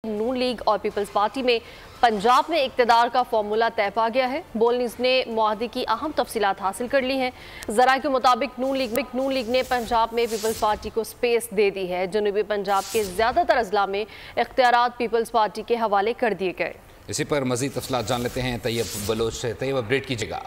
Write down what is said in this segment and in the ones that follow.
नून league और peoples party में पंजाब में इक़्तिदार का फॉर्मूला तय पा गया है। बोल न्यूज़ ने मुआहदे की अहम तफसीलात हासिल कर ली हैं। ज़राए के मुताबिक नून लीग ने पंजाब में पीपल्स पार्टी को स्पेस दे दी है। जनूबी पंजाब के ज़्यादातर अजला में इख्तियारात पीपल्स पार्टी के हवाले कर दिए गए। इसी पर मज़ीद तफसीलात जान लेते हैं तैयब बलोच से। तैयब, अपडेट कीजिएगा।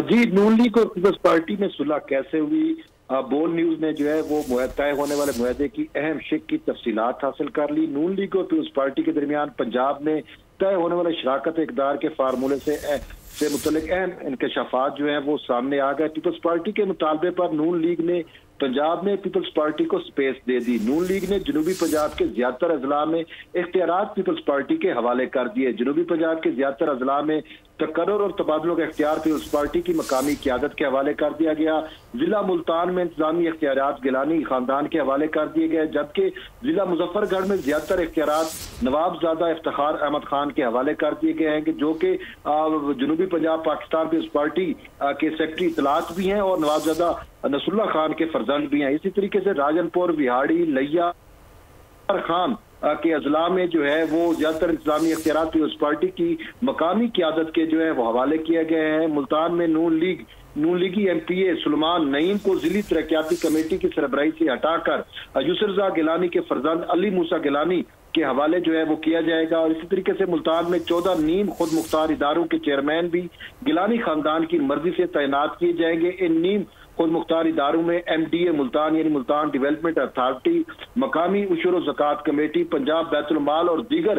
जी, नून लीग और पीपल्स पार्टी में सुलह कैसे हुई, बोल न्यूज ने जो है वो तय होने वाले मुआहदे की अहम शिक की तफसीलात हासिल कर ली। नून लीग और पीपल्स पार्टी के दरमियान पंजाब में तय होने वाले शराकत इक़्तिदार के फार्मूले से मुतल्लिक अहम इंकशाफात जो है वो सामने आ गए। पीपल्स पार्टी के मुतालबे पर नून लीग ने पंजाब में पीपल्स पार्टी को स्पेस दे दी। नून लीग ने जनूबी पंजाब के ज्यादातर अजला में इख्तियारात पीपल्स पार्टी के हवाले कर दिए। जनूबी पंजाब के ज्यादातर अजला में तकर्रुर और तबादलों का इख्तियार पीपल्स पार्टी की मकामी क़यादत के हवाले कर दिया गया। जिला मुल्तान में इंतजामी इख्तियारात गिलानी खानदान के हवाले कर दिए गए, जबकि जिला मुजफ्फरगढ़ में ज्यादातर इख्तियारात नवाबजादा इफ्तिखार अहमद खान के हवाले कर दिए गए हैं, कि जो कि जनूबी पंजाब पाकिस्तान पीपल्स पार्टी के सेक्रेटरी इतलात भी हैं और नवाबजादा नसरुल्लाह खान के फर्जंद भी हैं। इसी तरीके से राजनपुर, विहाड़ी, लैया खान के अजला में जो है वो ज्यादातर इंतजामी इख्तियारात पीपल्स पार्टी की मकामी क़यादत के जो है वो हवाले किए गए हैं। मुल्तान में नून लीगी MPA सुलेमान नईम को जिली तरक्याती कमेटी की सरबराही से हटाकर यूसुफ गिलानी के फर्जंद अली मूसा गिलानी के हवाले जो है वो किया जाएगा। और इसी तरीके से मुल्तान में 14 नीम खुद मुख्तार इदारों के चेयरमैन भी गिलानी खानदान की मर्जी से तैनात किए जाएंगे। इन नीम खुद मुख्तार इदारों में MDA मुल्तान यानी मुल्तान डेवलपमेंट अथॉरिटी, मकामी उशूर और ज़कात कमेटी, पंजाब बैतुल माल और दीगर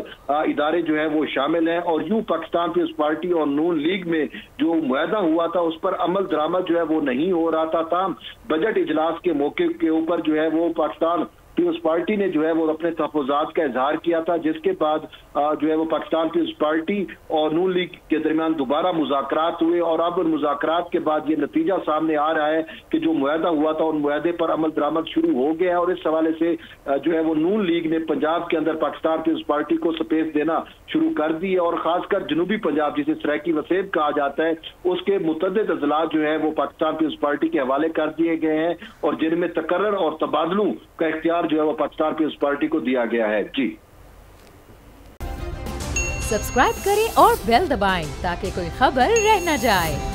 इदारे जो है वो शामिल हैं। और यूं पाकिस्तान पीपल्स पार्टी और नून लीग में जो मुआहदा हुआ था उस पर अमल दरामद जो है वो नहीं हो रहा था। ताम बजट इजलास के मौके के ऊपर जो है वो पाकिस्तान पीपल्स पार्टी ने जो है वो अपने तहफ़्फ़ुज़ात का इजहार किया था, जिसके बाद जो है वो पाकिस्तान पीपल्स पार्टी और नून लीग के दरमियान दोबारा मुज़ाकरात हुए। और अब उन मुज़ाकरात के बाद ये नतीजा सामने आ रहा है कि जो मुआहदा हुआ था उन मुआहदे पर अमल दरामद शुरू हो गया है। और इस हवाले से जो है वो नून लीग ने पंजाब के अंदर पाकिस्तान पीपल्स पार्टी को स्पेस देना शुरू कर दी है। और खासकर जनूबी पंजाब, जिसे सराइकी वसेब कहा जाता है, उसके मुतअद्दिद अजला जो है वो पाकिस्तान पीपल्स पार्टी के हवाले कर दिए गए हैं और जिनमें तकर्रुर और तबादलों का इख्तियार जो है वो पाकिस्तान पीपल्स पार्टी को दिया गया है। जी, सब्सक्राइब करें और बेल दबाएं ताकि कोई खबर रह न जाए।